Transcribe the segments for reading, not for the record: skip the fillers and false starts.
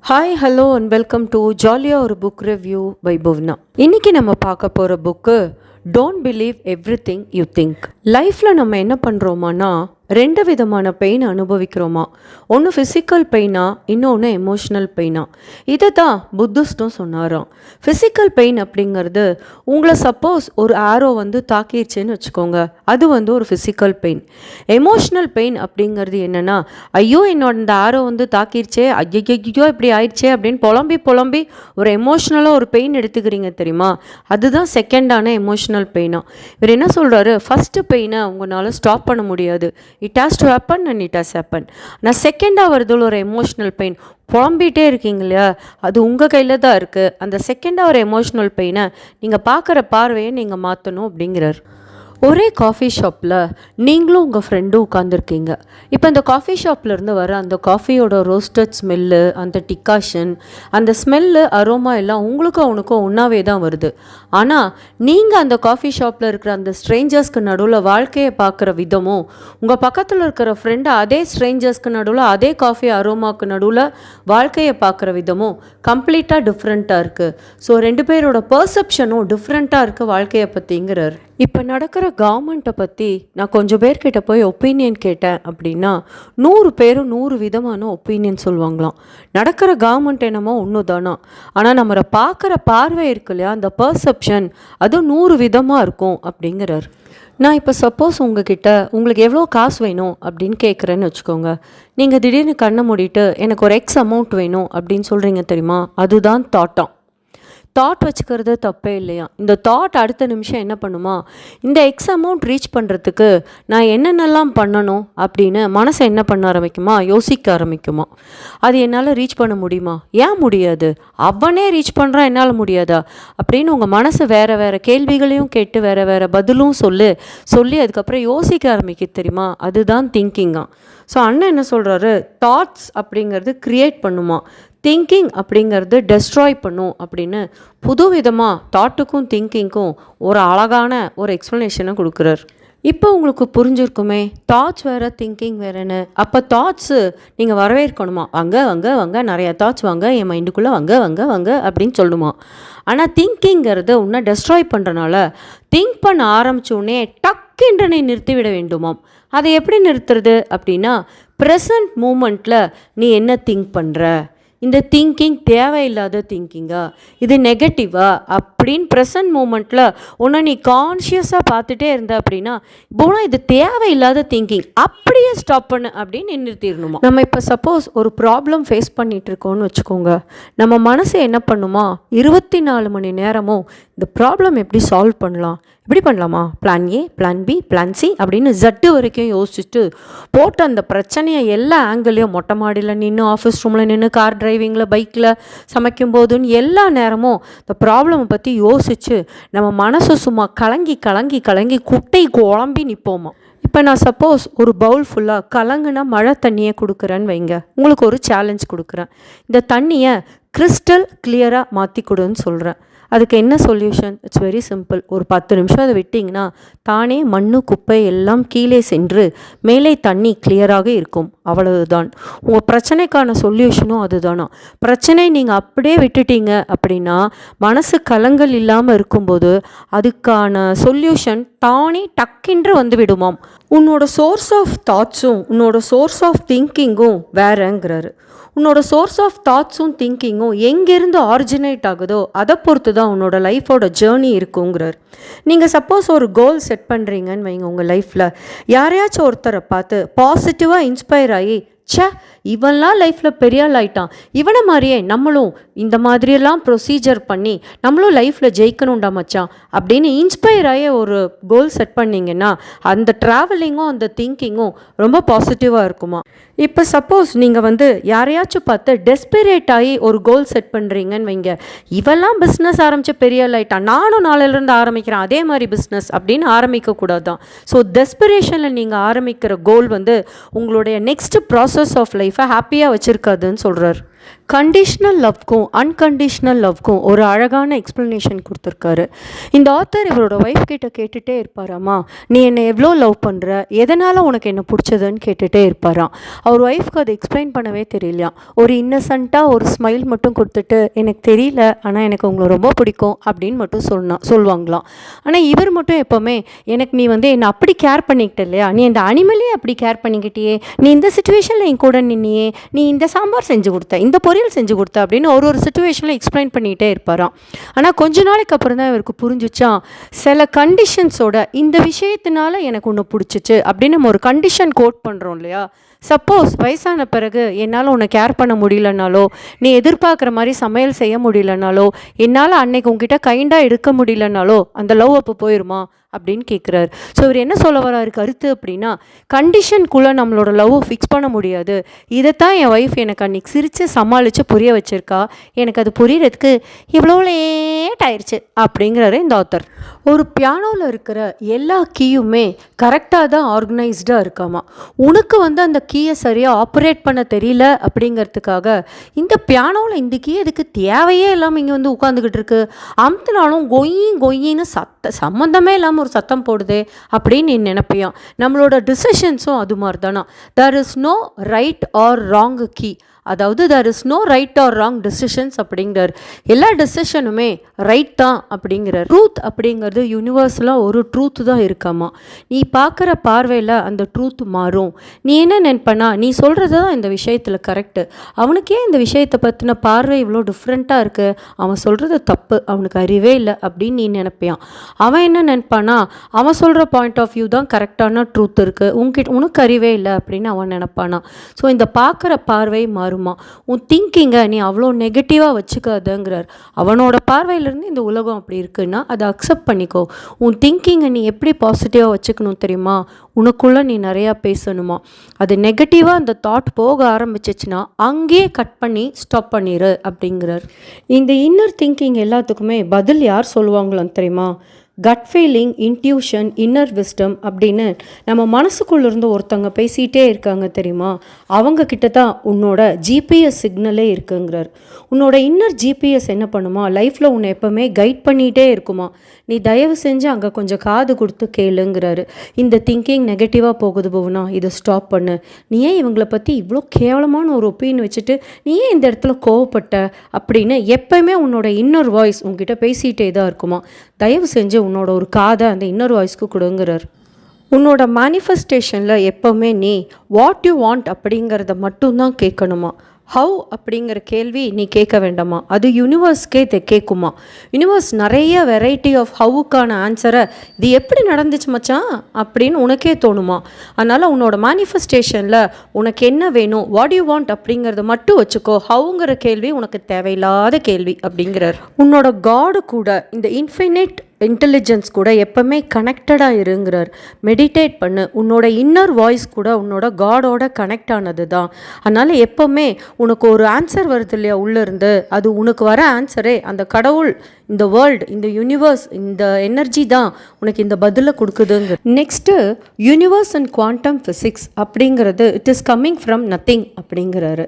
Hi hello and welcome to ஜாலியாக ஒரு book review by Bhuvana. இன்றைக்கி நம்ம பார்க்க போகிற book don't believe every thing you think. லைஃப்பில் நம்ம என்ன பண்ணுறோமானா ரெண்டு விதமான பெயின் அனுபவிக்கிறோமா. ஒன்று ஃபிசிக்கல் பெயினா, இன்னொன்று எமோஷ்னல் பெயினா. இதை தான் புத்திஸ்டும் சொன்னாராம். ஃபிசிக்கல் பெயின் அப்படிங்கிறது உங்களை சப்போஸ் ஒரு ஆரோ தாக்கிடுச்சுன்னு வச்சுக்கோங்க, அது ஒரு ஃபிசிக்கல் பெயின். எமோஷ்னல் பெயின் அப்படிங்கிறது என்னென்னா, ஐயோ என்னோட இந்த ஆரோ தாக்கிடுச்சே, ஐயோ இப்படி ஆயிடுச்சே அப்படின்னு புலம்பி புலம்பி ஒரு எமோஷ்னலாக ஒரு பெயின் எடுத்துக்கிறீங்க தெரியுமா, அதுதான் செகண்டான எமோஷ்னல் பெயினா. இவர் என்ன சொல்கிறாரு, ஃபஸ்ட்டு பெயினை உங்களால் ஸ்டாப் பண்ண முடியாது, it has to happen and it has happen. நான் செகண்டாக வருது ஒரு எமோஷ்னல் பெயின், புலம்பிகிட்டே இருக்கீங்க இல்லையா, அது உங்கள் கையில் தான் இருக்குது. அந்த செகண்டாக ஒரு எமோஷ்னல் பெயினை நீங்கள் பார்க்குற பார்வையை நீங்கள் மாற்றணும் அப்படிங்கிறார். ஒரே காஃபி ஷாப்பில் நீங்களும் உங்கள் ஃப்ரெண்டும் உட்காந்துருக்கீங்க. இப்போ இந்த காஃபி ஷாப்லேருந்து வர அந்த காஃபியோட ரோஸ்டட் ஸ்மெல்லு, அந்த டிகாஷன், அந்த ஸ்மெல்லு அரோமா எல்லாம் உங்களுக்கும் அவனுக்கும் ஒன்றாவே தான் வருது. ஆனால் நீங்கள் அந்த காஃபி ஷாப்பில் இருக்கிற அந்த ஸ்ட்ரேஞ்சர்ஸ்க்கு நடுவில் வாழ்க்கையை பார்க்குற விதமும், உங்கள் பக்கத்தில் இருக்கிற ஃப்ரெண்டு அதே ஸ்ட்ரேஞ்சர்ஸ்க்கு நடுவில் அதே காஃபி அரோமாவுக்கு நடுவில் வாழ்க்கையை பார்க்குற விதமும் கம்ப்ளீட்டாக டிஃப்ரெண்ட்டாக இருக்குது. ஸோ ரெண்டு பேரோட பர்செப்ஷனும் டிஃப்ரெண்ட்டாக இருக்குது வாழ்க்கையை பற்றிங்கிறார். இப்போ நடக்கிற கவர்மெண்ட்டை பற்றி நான் கொஞ்சம் பேர்கிட்ட போய் ஒப்பீனியன் கேட்டேன் அப்படின்னா 100 பேரும் 100 விதமான ஒப்பீனியன் சொல்லுவாங்களாம். நடக்கிற கவர்மெண்ட் என்னமோ ஒன்று தானா, ஆனால் நம்மளை பார்க்குற பார்வை இருக்கு இல்லையா, அந்த பர்செப்ஷன் அது 100 விதமாக இருக்கும் அப்படிங்கிறார். நான் இப்போ சப்போஸ் உங்களுக்கு எவ்வளோ காசு வேணும் அப்படின்னு கேட்குறேன்னு வச்சுக்கோங்க. நீங்கள் திடீர்னு கண்ணை மூடிட்டு எனக்கு ஒரு எக்ஸ் அமௌண்ட் வேணும் அப்படின்னு சொல்கிறீங்க தெரியுமா, அதுதான் தாட்டாம். தாட் வச்சுக்கிறது தப்பே இல்லையா. இந்த தாட் அடுத்த நிமிஷம் என்ன பண்ணுமா, இந்த எக்ஸ் அமௌண்ட் ரீச் பண்ணுறதுக்கு நான் என்னென்னலாம் பண்ணணும் அப்படின்னு மனசை என்ன பண்ண ஆரம்பிக்குமா, யோசிக்க ஆரம்பிக்குமா. அது என்னால் ரீச் பண்ண முடியுமா, ஏன் முடியாது, அவனே ரீச் பண்ணுறான் என்னால் முடியாதா அப்படின்னு உங்கள் மனசு வேறு வேறு கேள்விகளையும் கேட்டு வேறு வேறு பதிலும் சொல்லி அதுக்கப்புறம் யோசிக்க ஆரம்பிக்க தெரியுமா, அதுதான் திங்கிங்கா. ஸோ அண்ணன் என்ன சொல்கிறாரு, தாட்ஸ் அப்படிங்கிறது க்ரியேட் பண்ணுமா, திங்கிங் அப்படிங்கிறது டெஸ்ட்ராய் பண்ணும் அப்படின்னு புதுவிதமாக தாட்டுக்கும் திங்கிங்க்கும் ஒரு அழகான ஒரு எக்ஸ்ப்ளனேஷனை கொடுக்குறார். இப்போ உங்களுக்கு புரிஞ்சிருக்குமே, தாட்ஸ் வேறு திங்கிங் வேறுன்னு. அப்போ தாட்ஸு நீங்கள் வரவேற்கணுமா, வாங்க நிறையா தாட்ஸ் வாங்க என் மைண்டுக்குள்ளே வாங்க அப்படின்னு சொல்லணுமா. ஆனால் திங்கிங்கிறது உன்னை டெஸ்ட்ராய் பண்ணுறனால திங்க் பண்ண ஆரம்பித்தோடனே டக்குன்றனை நிறுத்திவிட வேண்டுமாம். அதை எப்படி நிறுத்துறது அப்படின்னா, ப்ரெசன்ட் மூமெண்ட்டில் நீ என்ன திங்க் பண்ணுற, இந்த திங்கிங் தேவையில்லாத திங்கிங்கா, இது நெகட்டிவா அப்படின்னு ப்ரெசன்ட் மூமெண்ட்டில் ஒன்று நீ கான்ஷியஸாக பார்த்துட்டே இருந்த அப்படின்னா, போனால் இது தேவையில்லாத திங்கிங், அப்படியே ஸ்டாப் பண்ணு அப்படின்னு நிறுத்திடணுமா. நம்ம இப்போ சப்போஸ் ஒரு ப்ராப்ளம் ஃபேஸ் பண்ணிகிட்டு இருக்கோன்னு வச்சுக்கோங்க, நம்ம மனசு என்ன பண்ணுமா, 24 மணி நேரமும் இந்த ப்ராப்ளம் எப்படி சால்வ் பண்ணலாம், இப்படி பண்ணலாமா, plan A, plan B, plan C அப்படின்னு ஜட்டு வரைக்கும் யோசிச்சுட்டு போட்டு அந்த பிரச்சனையை எல்லா ஆங்கிளையும் மொட்டை மாடியில் நின்று, ஆஃபீஸ் ரூமில் நின்று, கார் டிரைவிங்கில், பைக்கில், சமைக்கும் போதுன்னு எல்லா நேரமும் இந்த ப்ராப்ளமை பற்றி யோசித்து நம்ம மனசு சும்மா கலங்கி குட்டை குழம்பி நிற்போமா. இப்போ நான் சப்போஸ் ஒரு பவுல் ஃபுல்லாக கலங்குனா மழை தண்ணியை கொடுக்குறேன்னு வைங்க, உங்களுக்கு ஒரு சேலஞ்ச் கொடுக்குறேன், இந்த தண்ணியை கிறிஸ்டல் கிளியராக மாற்றி கொடுன்னு சொல்கிறேன். அதுக்கு என்ன சொல்யூஷன், இட்ஸ் வெரி சிம்பிள். ஒரு 10 நிமிஷம் அதை விட்டிங்கன்னா தானே மண்ணு குப்பை எல்லாம் கீழே சென்று மேலே தண்ணி கிளியராக இருக்கும். அவ்வளவுதான். உங்கள் பிரச்சனைக்கான சொல்யூஷனும் அதுதானா. பிரச்சனை நீங்கள் அப்படியே விட்டுட்டீங்க அப்படின்னா, மனசு கலங்கள் இல்லாமல் இருக்கும்போது அதுக்கான சொல்யூஷன் தானே டக்கென்று வந்து விடுமாம். உன்னோட சோர்ஸ் ஆஃப் தாட்ஸும் உன்னோட சோர்ஸ் ஆஃப் திங்கிங்கும் வேறங்கிறாரு. உன்னோட சோர்ஸ் ஆஃப் தாட்ஸும் திங்கிங்கும் எங்கேருந்து ஆரிஜினேட் ஆகுதோ அதை பொறுத்து தான் உன்னோட லைஃபோட ஜேர்னி இருக்குங்கிறார். நீங்கள் சப்போஸ் ஒரு கோல் செட் பண்ணுறீங்கன்னு வைங்க, உங்கள் லைஃப்பில் யாரையாச்சும் ஒருத்தரை பார்த்து பாசிட்டிவாக இன்ஸ்பயர் ஆகி, இவன்லாம் லைஃப்பில் பெரிய ஆள் ஆயிட்டான், இவனை மாதிரியே நம்மளும் இந்த மாதிரியெல்லாம் ப்ரொசீஜர் பண்ணி நம்மளும் லைஃப்பில் ஜெயிக்கணும்டா மச்சான் அப்படின்னு இன்ஸ்பயர் ஆகி ஒரு கோல் செட் பண்ணிங்கன்னா அந்த ட்ராவலிங்கும் அந்த திங்கிங்கும் ரொம்ப பாசிட்டிவாக இருக்குமா. இப்போ சப்போஸ் நீங்கள் யாரையாச்சும் பார்த்து டெஸ்பிரேட் ஆகி ஒரு கோல் செட் பண்ணுறீங்கன்னு வைங்க, இவெல்லாம் பிஸ்னஸ் ஆரம்பித்த பெரிய ஆள் ஆயிட்டான், நானும் நாளையிலேருந்து ஆரம்பிக்கிறேன் அதே மாதிரி பிஸ்னஸ் அப்படின்னு ஆரம்பிக்கக்கூடாது தான். ஸோ டெஸ்பிரேஷனில் நீங்கள் ஆரம்பிக்கிற கோல் உங்களுடைய நெக்ஸ்ட் ப்ராசஸ் ஆஃப் லைஃப்பை ஹாப்பியாக வச்சுருக்காதுன்னு சொல்கிறார். கண்டிஷ்னல் லவ்க்கும் அன்கண்டிஷ்னல் லவ்க்கும் ஒரு அழகான எக்ஸ்ப்ளனேஷன் கொடுத்துருக்காரு. இந்த ஆத்தர் இவரோட ஒய்ஃப் கிட்ட கேட்டுகிட்டே இருப்பாராம்மா, நீ என்னை எவ்வளோ லவ் பண்ணுற, எதனால் உனக்கு என்ன பிடிச்சதுன்னு கேட்டுகிட்டே இருப்பாராம். அவர் ஒய்ஃப்க்கு அதை எக்ஸ்பிளைன் பண்ணவே தெரியலையாம். ஒரு இன்னசென்ட்டாக ஒரு ஸ்மைல் மட்டும் கொடுத்துட்டு, எனக்கு தெரியல ஆனால் எனக்கு உங்களை ரொம்ப பிடிக்கும் அப்படின்னு மட்டும் சொல்லுவாங்களாம். ஆனால் இவர் மட்டும் எப்போவுமே, எனக்கு நீ என்னை அப்படி கேர் பண்ணிக்கிட்ட இல்லையா, நீ இந்த அனிமலே அப்படி கேர் பண்ணிக்கிட்டியே, நீ இந்த சுச்சுவேஷனில் என் கூட நின்னியே, நீ இந்த சாம்பார் செஞ்சு கொடுத்த, இந்த பொரியல் செஞ்சு கொடுத்த அப்படின்னு ஒரு சுச்சுவேஷனில் எக்ஸ்பிளைன் பண்ணிகிட்டே இருப்பாராம். ஆனால் கொஞ்ச நாளைக்கு அப்புறம் தான் இவருக்கு புரிஞ்சிச்சான், சில கண்டிஷன்ஸோட இந்த விஷயத்தினால எனக்கு ஒன்று பிடிச்சிச்சு அப்படின்னு நம்ம ஒரு கண்டிஷன் கோட் பண்ணுறோம் இல்லையா. சப்போஸ் வயசான பிறகு என்னால் உன்னை கேர் பண்ண முடியலனாலோ, நீ எதிர்பார்க்குற மாதிரி சமையல் செய்ய முடியலனாலோ, என்னால் அன்னைக்கு உங்ககிட்ட கைண்டாக இருக்க முடியலனாலோ அந்த லவ் அப்போ போயிடுமா அப்படின்னு கேட்குறாரு. ஸோ இவர் என்ன சொல்ல வராரு கருத்து அப்படின்னா, கண்டிஷனுக்குள்ளே நம்மளோட லவ்வை ஃபிக்ஸ் பண்ண முடியாது. இதைத்தான் என் ஒய்ஃப் எனக்கு அன்றைக்கி சிரித்து சமாளித்து புரிய வச்சுருக்கா, எனக்கு அது புரியறதுக்கு இவ்வளோ லேட் ஆயிடுச்சு அப்படிங்கிறாரு இந்த ஆத்தர். ஒரு பியானோவில் இருக்கிற எல்லா கீயுமே கரெக்டாக தான் ஆர்கனைஸ்டாக இருக்காமா. உனக்கு அந்த கீயை சரியாக ஆப்ரேட் பண்ண தெரியல அப்படிங்கிறதுக்காக இந்த பியானோவில் இந்த கீ அதுக்கு தேவையே இல்லாமல் இங்கே உட்காந்துக்கிட்டு இருக்கு, அமுத்தினாலும் கொய்யின்னு சம்மந்தமே இல்லாமல் ஒரு சத்தம் போடுதே அப்படின்னு நீ நினைப்பியான். நம்மளோட டிசிஷன்ஸும் அது மாதிரி தானா. There is no right or wrong கீ, அதாவது there is no right or wrong decisions அப்படிங்கிறார். எல்லா டெசிஷனுமே ரைட் தான் அப்படிங்கிறார். ட்ரூத் அப்படிங்கிறது யூனிவர்ஸில் ஒரு ட்ரூத் தான் இருக்காமா. நீ பார்க்குற பார்வையில் அந்த ட்ரூத் மாறும். நீ என்ன நினைப்பனா, நீ சொல்கிறது தான் இந்த விஷயத்தில் கரெக்டு, அவனுக்கே இந்த விஷயத்தை பற்றின பார்வை இவ்வளோ டிஃப்ரெண்ட்டாக இருக்குது, அவன் சொல்கிறது தப்பு, அவனுக்கு அறிவே இல்லை அப்படின்னு நீ நினைப்பியான். அவன் என்ன நினைப்பானா, அவன் சொல்கிற பாயிண்ட் ஆஃப் வியூ தான் கரெக்டான ட்ரூத் இருக்குது, உனக்கு அறிவே இல்லை அப்படின்னு அவன் நினைப்பானா. ஸோ இந்த பார்க்குற பார்வை மாறும். உன் திங்கிங்கை நீ அவ்வளோ நெகட்டிவாக வச்சுக்காதங்கிறார். அவனோட பார்வையிலேருந்து இந்த உலகம் அப்படி இருக்குன்னா அதை அக்செப்ட் பண்ணிக்கோ. உன் திங்கிங்கை நீ எப்படி பாசிட்டிவாக வச்சுக்கணும் தெரியுமா, உனக்குள்ளே நீ நிறையா பேசணுமா. அது நெகட்டிவாக அந்த தாட் போக ஆரம்பிச்சிச்சுன்னா அங்கேயே கட் பண்ணி ஸ்டாப் பண்ணிடு அப்படிங்கிறார். இந்த இன்னர் திங்கிங் எல்லாத்துக்குமே பதில் யார் சொல்லுவாங்களான்னு தெரியுமா, cut feeling, intuition, inner wisdom அப்படின்னு நம்ம மனசுக்குள்ளேருந்து ஒருத்தவங்க பேசிகிட்டே இருக்காங்க தெரியுமா, அவங்க கிட்ட தான் உன்னோட ஜிபிஎஸ் சிக்னலே இருக்குங்கிறார். உன்னோட இன்னர் ஜிபிஎஸ் என்ன பண்ணுமா, லைஃப்பில் உன்னை எப்போவுமே கைட் பண்ணிகிட்டே இருக்குமா. நீ தயவு செஞ்சு அங்கே கொஞ்சம் காது கொடுத்து கேளுங்கிறாரு. இந்த திங்கிங் நெகட்டிவாக போகுது போகுனா இதை ஸ்டாப் பண்ணு. நீ ஏன் இவங்களை பற்றி இவ்வளோ கேவலமான ஒரு ஒப்பீனியன் வச்சுட்டு நீ ஏன் இந்த இடத்துல கோவப்பட்ட அப்படின்னு எப்போயுமே உன்னோட இன்னர் வாய்ஸ் உங்ககிட்ட பேசிகிட்டே தான் இருக்குமா. தயவு செஞ்சு உன்னோட ஒரு காதை அந்த இன்னர் வாய்ஸ்க்கு கொடுங்கிறார். உன்னோட மேனிஃபெஸ்டேஷனில் எப்போவுமே நீ வாட் யூ வாண்ட் அப்படிங்கிறத மட்டும்தான் கேட்கணுமா. ஹவு அப்படிங்கிற கேள்வி நீ கேட்க வேண்டாமா, அது யூனிவர்ஸ்க்கே கேட்குமா. யூனிவர்ஸ் நிறைய வெரைட்டி ஆஃப் ஹவுக்கான ஆன்சரை இது எப்படி நடந்துச்சு மச்சான் அப்படின்னு உனக்கே தோணுமா. அதனால் உன்னோட மேனிஃபெஸ்டேஷனில் உனக்கு என்ன வேணும், வாட் யூ வாண்ட் அப்படிங்கிறத மட்டும் வச்சுக்கோ. ஹவுங்கிற கேள்வி உனக்கு தேவையில்லாத கேள்வி அப்படிங்கிறார். உன்னோட காடு கூட இந்த இன்ஃபினிட் இன்டெலிஜென்ஸ் கூட எப்போவுமே கனெக்டடாக இருங்கிறார். மெடிடேட் பண்ணு. உன்னோட இன்னர் வாய்ஸ் கூட உன்னோட காடோட கனெக்ட் ஆனது தான். அதனால் எப்போவுமே உனக்கு ஒரு ஆன்சர் வருது இல்லையா உள்ளேருந்து, அது உனக்கு வர ஆன்சரே அந்த கடவுள், இந்த வேர்ல்டு, இந்த யூனிவர்ஸ், இந்த எனர்ஜி தான் உனக்கு இந்த பதிலை கொடுக்குதுங்க. Next universe and quantum physics அப்படிங்கிறது it is coming from nothing அப்படிங்கிறாரு.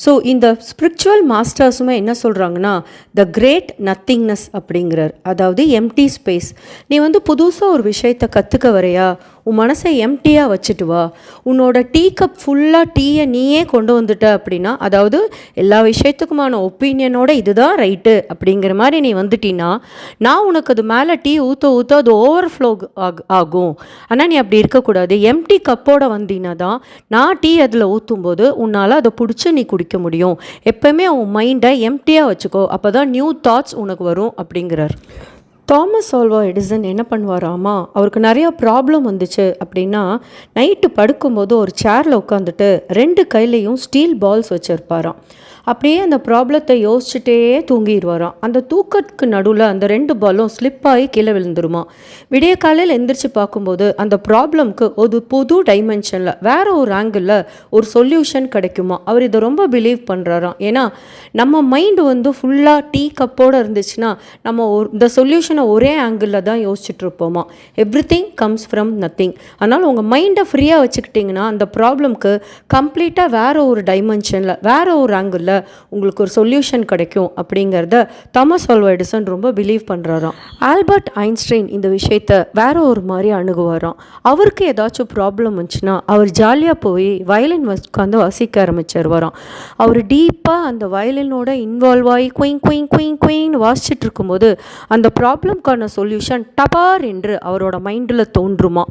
ஸோ இந்த ஸ்பிரிச்சுவல் மாஸ்டர்ஸுமே என்ன சொல்கிறாங்கன்னா, த கிரேட் நத்திங்னஸ் அப்படிங்கிறார். அதாவது எம்டி ஸ்பேஸ். நீ புதுசாக ஒரு விஷயத்தை கற்றுக்க வரையா, உன் மனசை எம்டியாக வச்சுட்டு வா. உன்னோட டீ கப் ஃபுல்லாக டீயை நீயே கொண்டு வந்துட்ட அப்படின்னா, அதாவது எல்லா விஷயத்துக்குமான ஒப்பீனியனோட இதுதான் ரைட்டு அப்படிங்கிற மாதிரி நீ வந்துட்டீன்னா, நான் உனக்கு அது மேலே டீ ஊற்ற அது ஓவர்ஃப்ளோ ஆகும். ஆனால் நீ அப்படி இருக்கக்கூடாது. எம்டி கப்போட வந்தீங்கன்னா தான் நான் டீ அதில் ஊற்றும்போது உன்னால் அதை பிடிச்சி நீ குடிக்க முடியும். எப்போவுமே உன் மைண்டை எம்டியாக வச்சுக்கோ, அப்போ தான் நியூ தாட்ஸ் உனக்கு வரும் அப்படிங்கிறார். தாமஸ் ஆல்வா எடிசன் என்ன பண்ணுவாராமா, அவருக்கு நிறையா ப்ராப்ளம் வந்துச்சு அப்படின்னா நைட்டு படுக்கும்போது ஒரு சேரில் உட்காந்துட்டு 2 கையிலையும் ஸ்டீல் பால்ஸ் வச்சுருப்பாராம். அப்படியே அந்த ப்ராப்ளத்தை யோசிச்சுட்டே தூங்கிடுவாராம். அந்த தூக்கத்துக்கு நடுவில் அந்த 2 பாலும் ஸ்லிப்பாகி கீழே விழுந்துருமா. விடிய காலையில் எந்திரிச்சு பார்க்கும்போது அந்த ப்ராப்ளம்க்கு ஒரு புது டைமென்ஷனில் வேறு ஒரு ஆங்கிளில் ஒரு சொல்யூஷன் கிடைக்குமா. அவர் இதை ரொம்ப பிலீவ் பண்ணுறாராம். ஏன்னா நம்ம மைண்டு ஃபுல்லாக டீ கப்போடு இருந்துச்சுன்னா நம்ம இந்த சொல்யூஷனை ஒரே ஆங்கிளில் தான் யோசிச்சுட்டு இருப்போமா. Everything comes from nothing. அதனால் உங்கள் மைண்டை ஃப்ரீயாக வச்சுக்கிட்டிங்கன்னா அந்த ப்ராப்ளம்க்கு கம்ப்ளீட்டாக வேறு ஒரு டைமென்ஷனில் வேறு ஒரு ஆங்கிளில் உங்களுக்கு ஒரு சொல்யூஷன் கிடைக்கும் அப்படிங்கிறத தாமஸ் ஆல்வா எடிசன் ரொம்ப பிலீவ் பண்ணுறாராம். ஆல்பர்ட் ஐன்ஸ்டைன் இந்த விஷயத்த வேற ஒரு மாதிரி அணுகுவாராம். அவருக்கு ஏதாச்சும் ப்ராப்ளம் வந்துச்சுன்னா அவர் ஜாலியாக போய் வயலின் உட்காந்து வாசிக்க ஆரம்பிச்சிருவாராம். அவர் டீப்பாக அந்த வயலினோட இன்வால்வ் ஆகி குயின்னு வாசிச்சுட்டு இருக்கும்போது அந்த ப்ராப்ளம்க்கான சொல்யூஷன் டபார் என்று அவரோட மைண்டில் தோன்றுமா.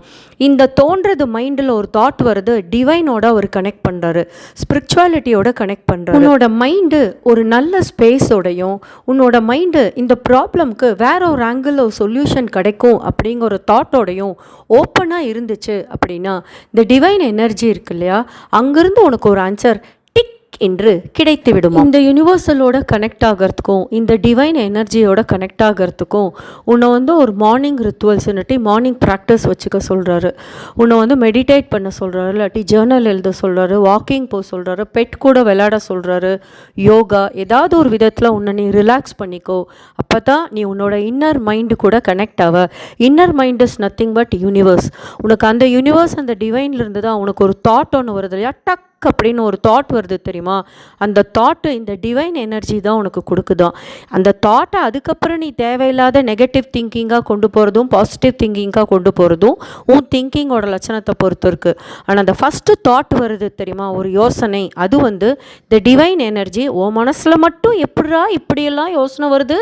இந்த தோன்றது மைண்டில் ஒரு தாட் வருது, டிவைனோட அவர் கனெக்ட் பண்ணுறாரு, ஸ்பிரிச்சுவாலிட்டியோட கனெக்ட் பண்ணுறாரு. உன்னோட மைண்டு ஒரு நல்ல ஸ்பேஸோடையும் உன்னோட மைண்டு இந்த ப்ராப்ளம்க்கு வேற ஒரு ஆங்கிள் ஒரு சொல்யூஷன் கிடைக்கும் அப்படிங்கிற ஒரு தாட்டோடையும் ஓப்பனாக இருந்துச்சு அப்படின்னா இந்த டிவைன் எனர்ஜி இருக்கு இல்லையா, அங்கேருந்து உனக்கு ஒரு ஆன்சர் என்று கிடைத்து விடும். இந்த யூனிவர்சலோட கனெக்ட் ஆகிறதுக்கும் இந்த டிவைன் எனர்ஜியோட கனெக்ட் ஆகிறதுக்கும் உன்னை ஒரு மார்னிங் ரிச்சுவல்ஸ்னுட்டு மார்னிங் ப்ராக்டிஸ் வச்சுக்க சொல்கிறாரு. உன்னை மெடிடேட் பண்ண சொல்கிறாரு, இல்லாட்டி ஜேர்னல் எழுத சொல்கிறாரு, வாக்கிங் போக சொல்கிறாரு, பெட் கூட விளையாட சொல்கிறாரு, யோகா ஏதாவது ஒரு விதத்தில் உன்னை நீ ரிலாக்ஸ் பண்ணிக்கோ. அப்போ தான் நீ உன்னோட இன்னர் மைண்டு கூட கனெக்ட் ஆக. Inner mind is nothing but universe. உனக்கு அந்த யூனிவர்ஸ் அந்த டிவைன்லேருந்து தான் உனக்கு ஒரு தாட் ஒன்று வருது இல்லையா, டக் அப்படின்னு ஒரு தாட் வருது தெரியுமா, அந்த தாட்டு இந்த டிவைன் எனர்ஜி தான் உனக்கு கொடுக்குதான். அந்த தாட்டை அதுக்கப்புறம் நீ தேவையில்லாத நெகட்டிவ் திங்கிங்காக கொண்டு போகிறதும் பாசிட்டிவ் திங்கிங்காக கொண்டு போகிறதும் உன் திங்கிங்கோட லட்சணத்தை பொறுத்து இருக்குது. ஆனால் அந்த ஃபஸ்ட்டு தாட் வருது தெரியுமா, ஒரு யோசனை, அது இந்த டிவைன் எனர்ஜி ஓ மனசில் மட்டும் எப்படா இப்படியெல்லாம் யோசனை வருது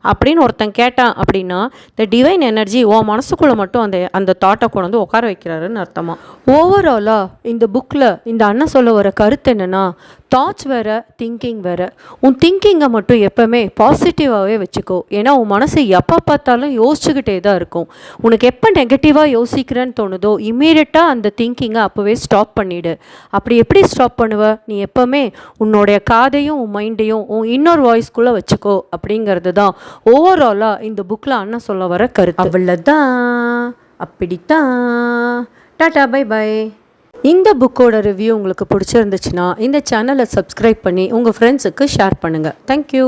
அப்படின்னு ஒருத்தன் கேட்டான் அப்படின்னா இந்த டிவைன் எனர்ஜி ஓ மனசுக்குள்ளே மட்டும் அந்த தாட்டை கொண்டு உட்கார வைக்கிறாருன்னு அர்த்தமா. ஓவராலாக இந்த புக்கில் இந்த அண்ணன் சொல்ல வர கருத்து என்னென்னா, தாட்ஸ் வேறு திங்கிங் வேறு. உன் திங்கிங்கை மட்டும் எப்போவுமே பாசிட்டிவாகவே வச்சுக்கோ. ஏன்னா உன் மனசு எப்போ பார்த்தாலும் யோசிச்சுக்கிட்டே தான் இருக்கும். உனக்கு எப்போ நெகட்டிவாக யோசிக்கிறேன்னு தோணுதோ இம்மீடியட்டாக அந்த திங்கிங்கை அப்போவே ஸ்டாப் பண்ணிவிடு. அப்படி எப்படி ஸ்டாப் பண்ணுவ, நீ எப்போவுமே உன்னுடைய காதையும் உன் மைண்டையும் உன் இன்னொரு வாய்ஸ்குள்ளே வச்சுக்கோ அப்படிங்கிறது தான் ஓவராலாக இந்த புக்கில் அண்ணன் சொல்ல வர கருத்து. அவ்வளோதான், அப்படித்தான். Tata, bye bye. இந்த புக்கோட ரிவ்யூ உங்களுக்கு பிடிச்சிருந்துச்சுன்னா இந்த சேனலை சப்ஸ்கிரைப் பண்ணி உங்கள் ஃப்ரெண்ட்ஸுக்கு ஷேர் பண்ணுங்கள். தேங்க்யூ.